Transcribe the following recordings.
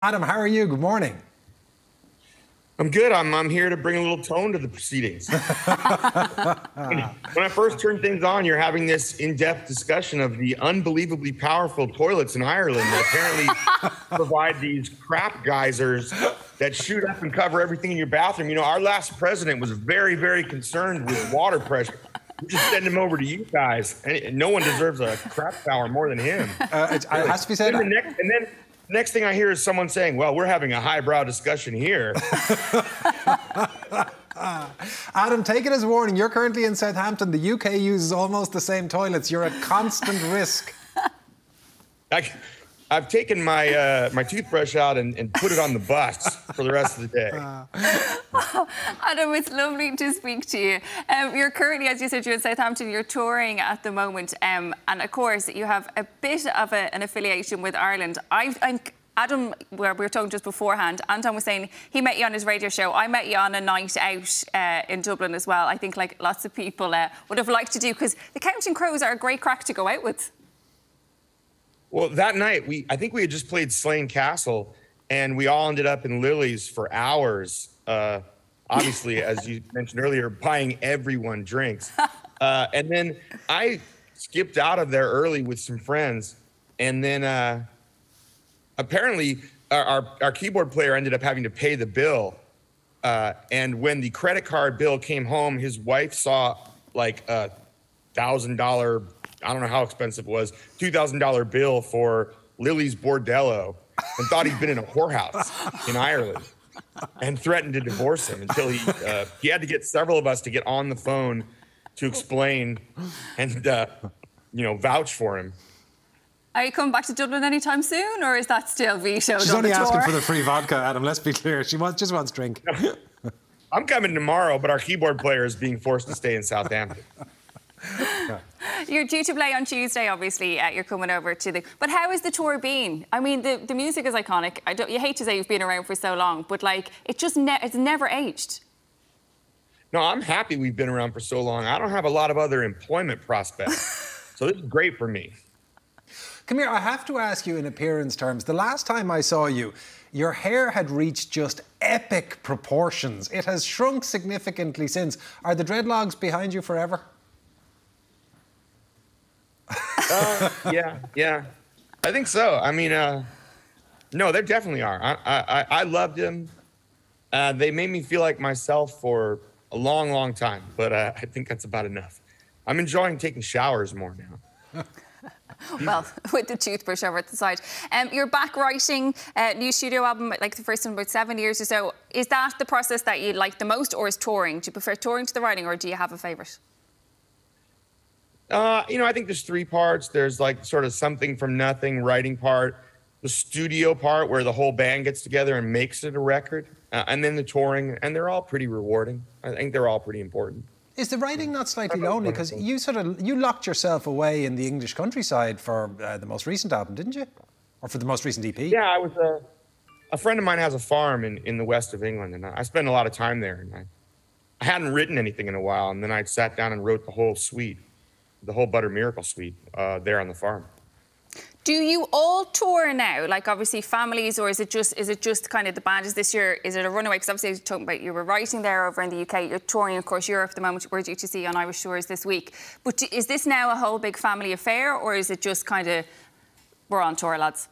Adam, how are you? Good morning. I'm good. I'm here to bring a little tone to the proceedings. When I first turned things on, you're having this in-depth discussion of the unbelievably powerful toilets in Ireland that apparently provide these crap geysers that shoot up and cover everything in your bathroom. You know, our last president was very, very concerned with water pressure. We should send him over to you guys. And no one deserves a crap shower more than him. It has to be said. And then next thing I hear is someone saying, well, we're having a highbrow discussion here. Adam, take it as a warning. You're currently in Southampton. The UK uses almost the same toilets. You're at constant risk. I've taken my my toothbrush out and put it on the bus for the rest of the day. Adam, it's lovely to speak to you. You're currently, as you said, you're in Southampton. You're touring at the moment. And of course, you have a bit of an affiliation with Ireland. Adam, we were talking just beforehand, Anton was saying he met you on his radio show. I met you on a night out in Dublin as well. I think like lots of people would have liked to do, because the Counting Crows are a great crack to go out with. Well, that night, I think we had just played Slane Castle, and we all ended up in Lily's for hours. Obviously, as you mentioned earlier, buying everyone drinks. And then I skipped out of there early with some friends. And then apparently our keyboard player ended up having to pay the bill. And when the credit card bill came home, his wife saw like a $1,000, I don't know how expensive it was, $2,000 bill for Lily's Bordello, and thought he'd been in a whorehouse in Ireland, and threatened to divorce him until he had to get several of us to get on the phone to explain and vouch for him. Are you coming back to Dublin anytime soon, or is that still vetoed? She's only asking for the free vodka, Adam. Let's be clear. She just wants drink. I'm coming tomorrow, but our keyboard player is being forced to stay in Southampton. You're due to play on Tuesday, obviously. You're coming over to the... But how has the tour been? I mean, the music is iconic. You hate to say you've been around for so long, but like, it's never aged. No, I'm happy we've been around for so long. I don't have a lot of other employment prospects, so this is great for me. Come here, I have to ask you in appearance terms. The last time I saw you, your hair had reached just epic proportions. It has shrunk significantly since. Are the dreadlocks behind you forever? Yeah. I think so. I mean, no, they definitely are. I loved them. They made me feel like myself for a long, long time, but I think that's about enough. I'm enjoying taking showers more now. Well, with the toothbrush over at the side. You're back writing a new studio album, like the first in about 7 years or so. Is that the process that you like the most, or is touring? Do you prefer touring to the writing, or do you have a favourite? I think there's three parts. There's like sort of something from nothing, writing part, the studio part where the whole band gets together and makes it a record, and then the touring, and they're all pretty rewarding. I think they're all pretty important. Is the writing not slightly lonely? Because you locked yourself away in the English countryside for the most recent album, didn't you? Or for the most recent EP? Yeah, I was a friend of mine has a farm in the west of England, and I spent a lot of time there. And I hadn't written anything in a while, and then I sat down and wrote the whole suite. The whole Butter Miracle suite there on the farm. Do you all tour now? Like obviously families, or is it just kind of the band? Is this year, is it a runaway? Because obviously you're talking about you were writing there over in the UK, you're touring, of course, Europe at the moment. We're due to see on Irish Shores this week. But is this now a whole big family affair, or is it just kind of, we're on tour, lads?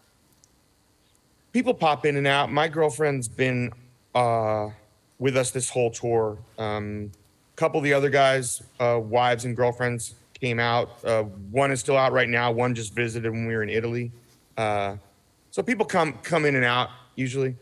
People pop in and out. My girlfriend's been with us this whole tour. Couple of the other guys, wives and girlfriends, came out. One is still out right now. One just visited when we were in Italy. So people come in and out usually.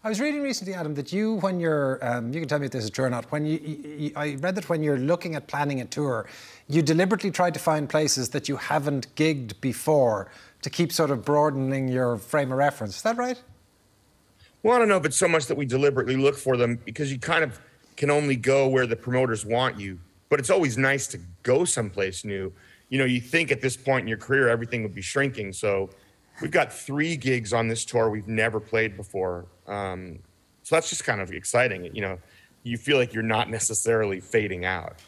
I was reading recently, Adam, that you, when you're, you can tell me if this is true or not, I read that when you're looking at planning a tour, you deliberately try to find places that you haven't gigged before to keep sort of broadening your frame of reference. Is that right? Well, I don't know if it's so much that we deliberately look for them, because you kind of can only go where the promoters want you. But it's always nice to go someplace new. You know, you think at this point in your career, everything would be shrinking. So we've got 3 gigs on this tour we've never played before. So that's just kind of exciting. You know, you feel like you're not necessarily fading out.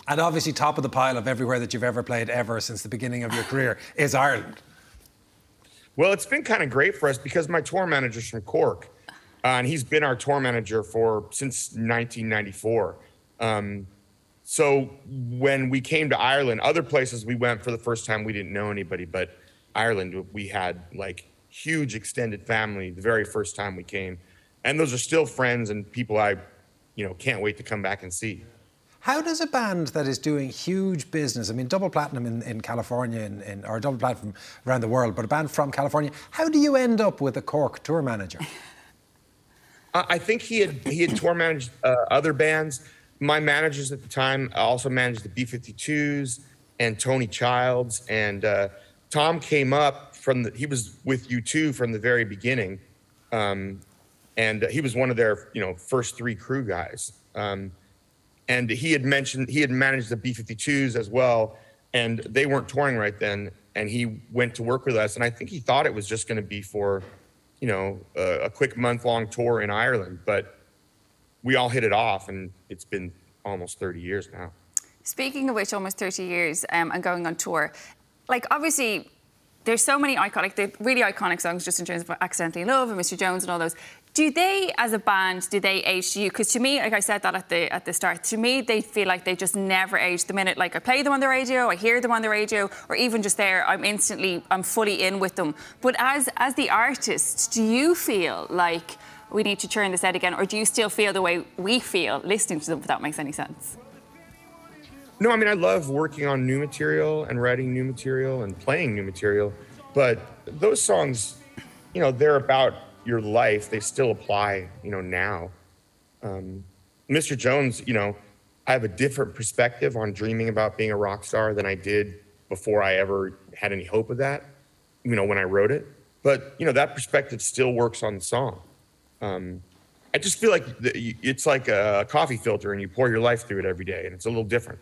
And obviously top of the pile of everywhere that you've ever played ever since the beginning of your career is Ireland. Well, it's been kind of great for us because my tour manager's from Cork, and he's been our tour manager since 1994. So when we came to Ireland, other places we went for the first time, we didn't know anybody, but Ireland, we had like huge extended family the very first time we came. And those are still friends and people I, can't wait to come back and see. How does a band that is doing huge business, I mean, double platinum in California or double platinum around the world, but a band from California, how do you end up with a Cork tour manager? I think he had tour managed other bands. My managers at the time also managed the B-52s and Tony Childs. And Tom came up he was with U2 from the very beginning. And he was one of their, first 3 crew guys. And he had managed the B-52s as well, and they weren't touring right then. And he went to work with us, and I think he thought it was just going to be for, a quick month-long tour in Ireland. But we all hit it off, and it's been almost 30 years now. Speaking of which, almost 30 years and going on tour, like obviously there's so many really iconic songs just in terms of Accidentally in Love and Mr. Jones and all those. Do they, as a band, age to you? Because to me, like I said that at the start, to me, they feel like they just never age. The minute, like, I play them on the radio, I hear them on the radio, or even just there, I'm fully in with them. But as the artist, do you feel like we need to churn this out again, or do you still feel the way we feel listening to them, if that makes any sense? No, I mean, I love working on new material and writing new material and playing new material. But those songs, they're about your life. They still apply, now. Mr. Jones, I have a different perspective on dreaming about being a rock star than I did before I ever had any hope of that, when I wrote it. But, that perspective still works on the song. I just feel like it's like a coffee filter and you pour your life through it every day, and it's a little different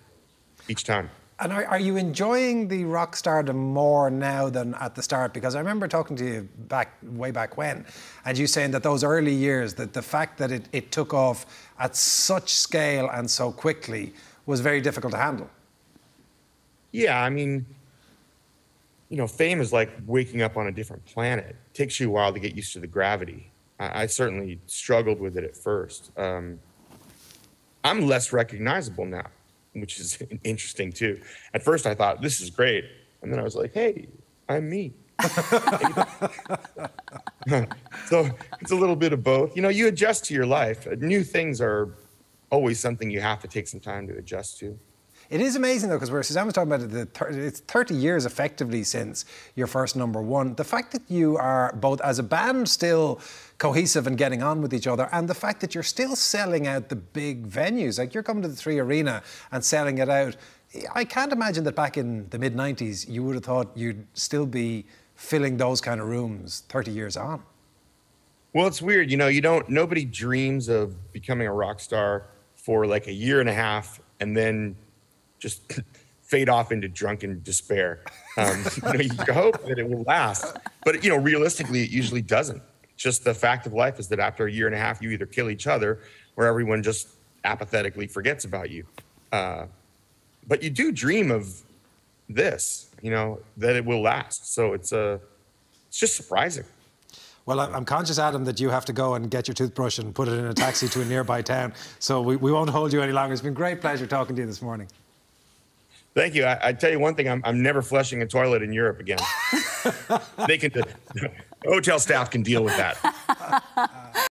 each time. And are you enjoying the rock stardom more now than at the start? Because I remember talking to you way back when, and you saying that those early years, that the fact that it took off at such scale and so quickly was very difficult to handle. Yeah, I mean, fame is like waking up on a different planet. It takes you a while to get used to the gravity. I certainly struggled with it at first. I'm less recognizable now, which is interesting too. At first I thought, this is great. And then I was like, hey, I'm me. So it's a little bit of both. You adjust to your life. New things are always something you have to take some time to adjust to. It is amazing, though, because where Suzanne was talking about it's 30 years effectively since your first #1. The fact that you are both as a band still cohesive and getting on with each other, and the fact that you're still selling out the big venues, like you're coming to the 3 Arena and selling it out. I can't imagine that back in the mid-90s you would have thought you'd still be filling those kind of rooms 30 years on. Well, it's weird, nobody dreams of becoming a rock star for like a year and a half and then just fade off into drunken despair. You hope that it will last, but realistically, it usually doesn't. Just the fact of life is that after a year and a half, you either kill each other or everyone just apathetically forgets about you. But you do dream of this, that it will last. So it's just surprising. Well, I'm conscious, Adam, that you have to go and get your toothbrush and put it in a taxi to a nearby town. So we won't hold you any longer. It's been a great pleasure talking to you this morning. Thank you. I tell you one thing, I'm never flushing a toilet in Europe again. Hotel staff can deal with that.